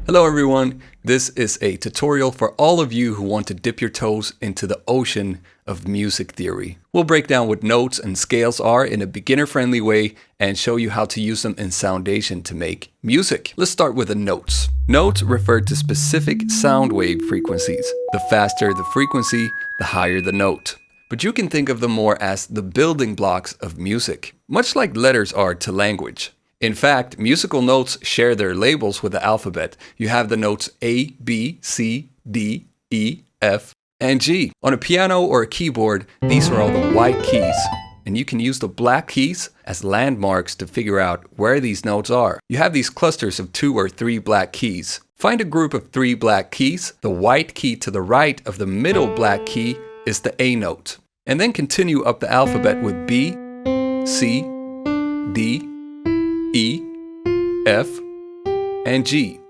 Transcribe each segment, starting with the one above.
Hello everyone, this is a tutorial for all of you who want to dip your toes into the ocean of music theory. We'll break down what notes and scales are in a beginner-friendly way and show you how to use them in Soundation to make music. Let's start with the notes. Notes refer to specific sound wave frequencies. The faster the frequency, the higher the note. But you can think of them more as the building blocks of music, much like letters are to language. In fact, musical notes share their labels with the alphabet. You have the notes A, B, C, D, E, F, and G. On a piano or a keyboard, these are all the white keys. And you can use the black keys as landmarks to figure out where these notes are. You have these clusters of 2 or 3 black keys. Find a group of 3 black keys. The white key to the right of the middle black key is the A note. And then continue up the alphabet with B, C, D, E, F, and G.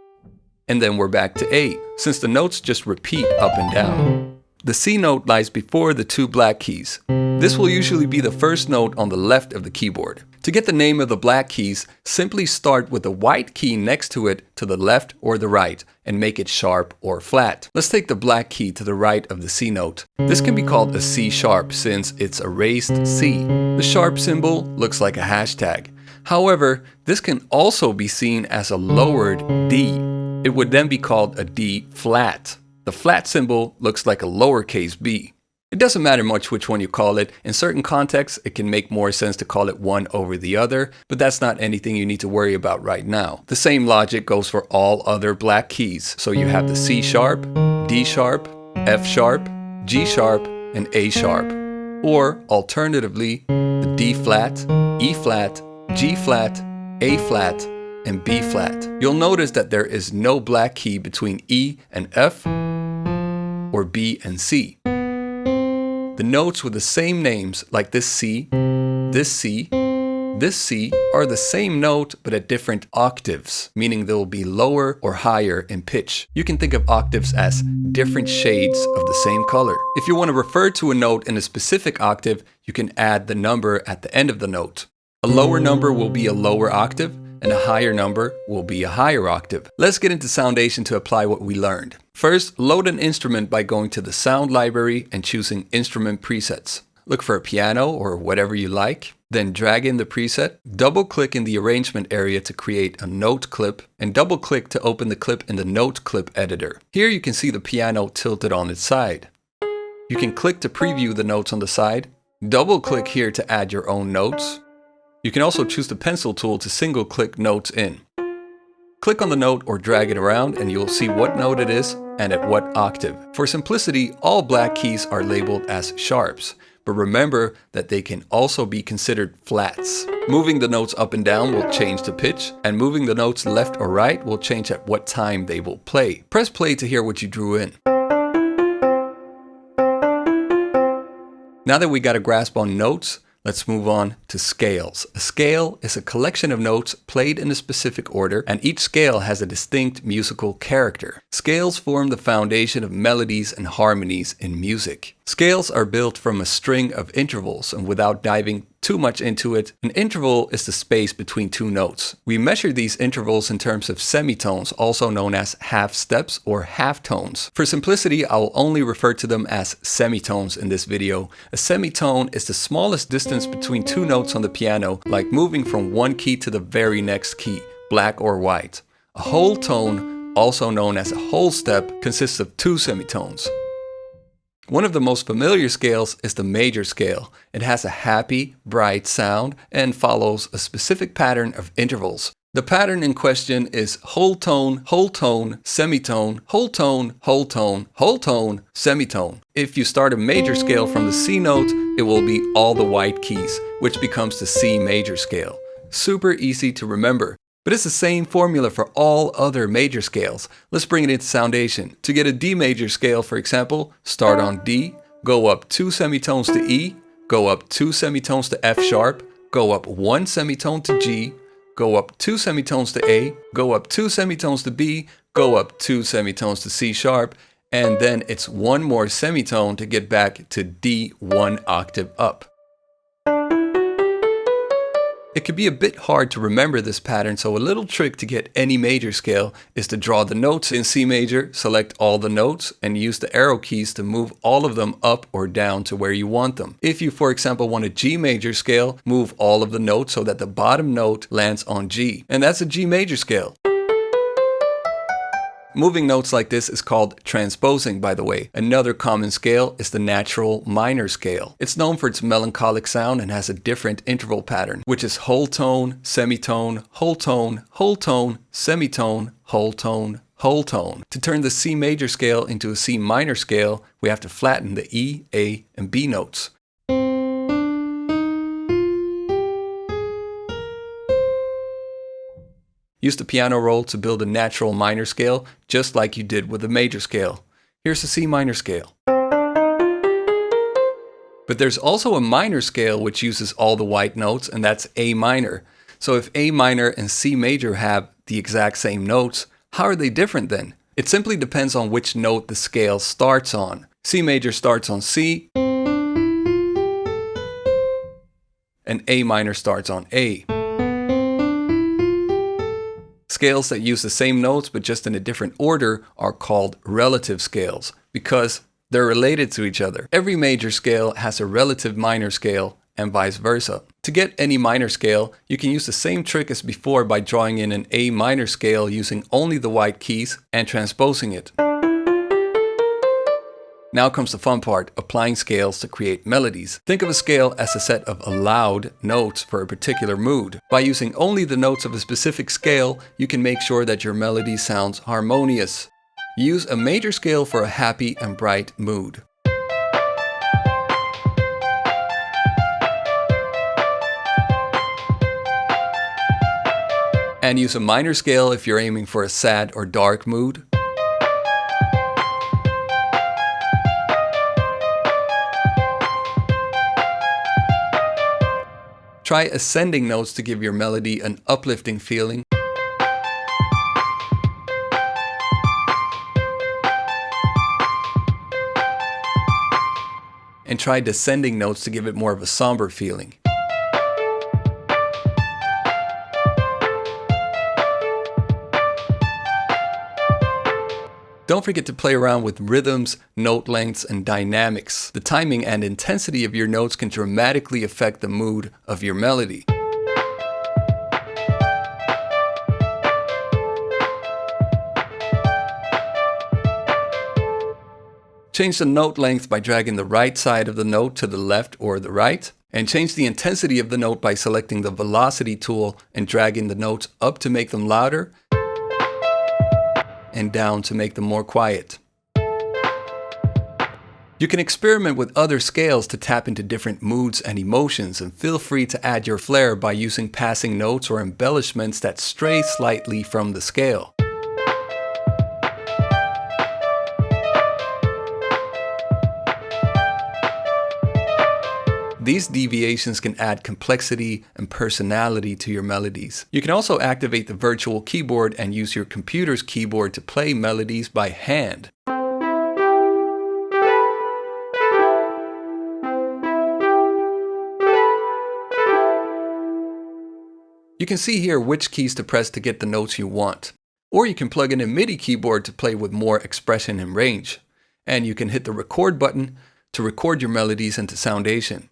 And then we're back to A, since the notes just repeat up and down. The C note lies before the 2 black keys. This will usually be the first note on the left of the keyboard. To get the name of the black keys, simply start with the white key next to it to the left or the right and make it sharp or flat. Let's take the black key to the right of the C note. This can be called a C sharp since it's a raised C. The sharp symbol looks like a hashtag. However, this can also be seen as a lowered D. It would then be called a D flat. The flat symbol looks like a lowercase b. It doesn't matter much which one you call it. In certain contexts, it can make more sense to call it one over the other, but that's not anything you need to worry about right now. The same logic goes for all other black keys. So you have the C sharp, D sharp, F sharp, G sharp, and A sharp. Or alternatively, the D flat, E flat, G flat, A flat, and B flat. You'll notice that there is no black key between E and F or B and C. The notes with the same names, like this C, this C, this C, are the same note but at different octaves, meaning they'll be lower or higher in pitch. You can think of octaves as different shades of the same color. If you want to refer to a note in a specific octave, you can add the number at the end of the note. A lower number will be a lower octave, and a higher number will be a higher octave. Let's get into Soundation to apply what we learned. First, load an instrument by going to the Sound library and choosing Instrument Presets. Look for a piano or whatever you like. Then drag in the preset, double-click in the arrangement area to create a note clip, and double-click to open the clip in the note clip editor. Here you can see the piano tilted on its side. You can click to preview the notes on the side. Double-click here to add your own notes. You can also choose the pencil tool to single-click notes in. Click on the note or drag it around and you'll see what note it is and at what octave. For simplicity, all black keys are labeled as sharps, but remember that they can also be considered flats. Moving the notes up and down will change the pitch, and moving the notes left or right will change at what time they will play. Press play to hear what you drew in. Now that we got a grasp on notes, let's move on to scales. A scale is a collection of notes played in a specific order, and each scale has a distinct musical character. Scales form the foundation of melodies and harmonies in music. Scales are built from a string of intervals, and without diving too much into it, an interval is the space between 2 notes. We measure these intervals in terms of semitones, also known as half steps or half tones. For simplicity, I will only refer to them as semitones in this video. A semitone is the smallest distance between 2 notes on the piano, like moving from one key to the very next key, black or white. A whole tone, also known as a whole step, consists of 2 semitones. One of the most familiar scales is the major scale. It has a happy, bright sound and follows a specific pattern of intervals. The pattern in question is whole tone, semitone, whole tone, whole tone, whole tone, semitone. If you start a major scale from the C note, it will be all the white keys, which becomes the C major scale. Super easy to remember. But it's the same formula for all other major scales. Let's bring it into Soundation. To get a D major scale, for example, start on D, go up 2 semitones to E, go up 2 semitones to F sharp, go up 1 semitone to G, go up 2 semitones to A, go up 2 semitones to B, go up 2 semitones to C sharp, and then it's 1 more semitone to get back to D 1 octave up. It could be a bit hard to remember this pattern, so a little trick to get any major scale is to draw the notes in C major, select all the notes, and use the arrow keys to move all of them up or down to where you want them. If you, for example, want a G major scale, move all of the notes so that the bottom note lands on G. And that's a G major scale. Moving notes like this is called transposing, by the way. Another common scale is the natural minor scale. It's known for its melancholic sound and has a different interval pattern, which is whole tone, semitone, whole tone, whole tone, semitone, whole tone, whole tone. To turn the C major scale into a C minor scale, we have to flatten the E, A, and B notes. Use the piano roll to build a natural minor scale, just like you did with a major scale. Here's a C minor scale. But there's also a minor scale which uses all the white notes, and that's A minor. So if A minor and C major have the exact same notes, how are they different then? It simply depends on which note the scale starts on. C major starts on C, and A minor starts on A. Scales that use the same notes but just in a different order are called relative scales because they're related to each other. Every major scale has a relative minor scale and vice versa. To get any minor scale, you can use the same trick as before by drawing in an A minor scale using only the white keys and transposing it. Now comes the fun part, applying scales to create melodies. Think of a scale as a set of allowed notes for a particular mood. By using only the notes of a specific scale, you can make sure that your melody sounds harmonious. Use a major scale for a happy and bright mood. And use a minor scale if you're aiming for a sad or dark mood. Try ascending notes to give your melody an uplifting feeling. And try descending notes to give it more of a somber feeling. Don't forget to play around with rhythms, note lengths, and dynamics. The timing and intensity of your notes can dramatically affect the mood of your melody. Change the note length by dragging the right side of the note to the left or the right. And change the intensity of the note by selecting the velocity tool and dragging the notes up to make them louder and down to make them more quiet. You can experiment with other scales to tap into different moods and emotions, and feel free to add your flair by using passing notes or embellishments that stray slightly from the scale. These deviations can add complexity and personality to your melodies. You can also activate the virtual keyboard and use your computer's keyboard to play melodies by hand. You can see here which keys to press to get the notes you want. Or you can plug in a MIDI keyboard to play with more expression and range. And you can hit the record button to record your melodies into Soundation.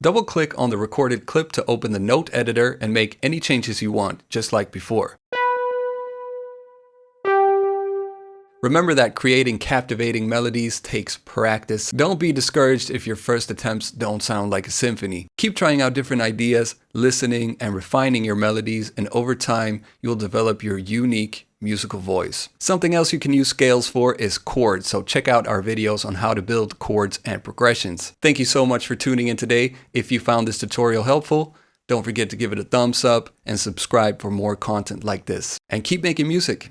Double-click on the recorded clip to open the note editor and make any changes you want, just like before. Remember that creating captivating melodies takes practice. Don't be discouraged if your first attempts don't sound like a symphony. Keep trying out different ideas, listening, and refining your melodies, and over time, you'll develop your unique musical voice. Something else you can use scales for is chords, so check out our videos on how to build chords and progressions. Thank you so much for tuning in today. If you found this tutorial helpful, don't forget to give it a thumbs up and subscribe for more content like this. And keep making music.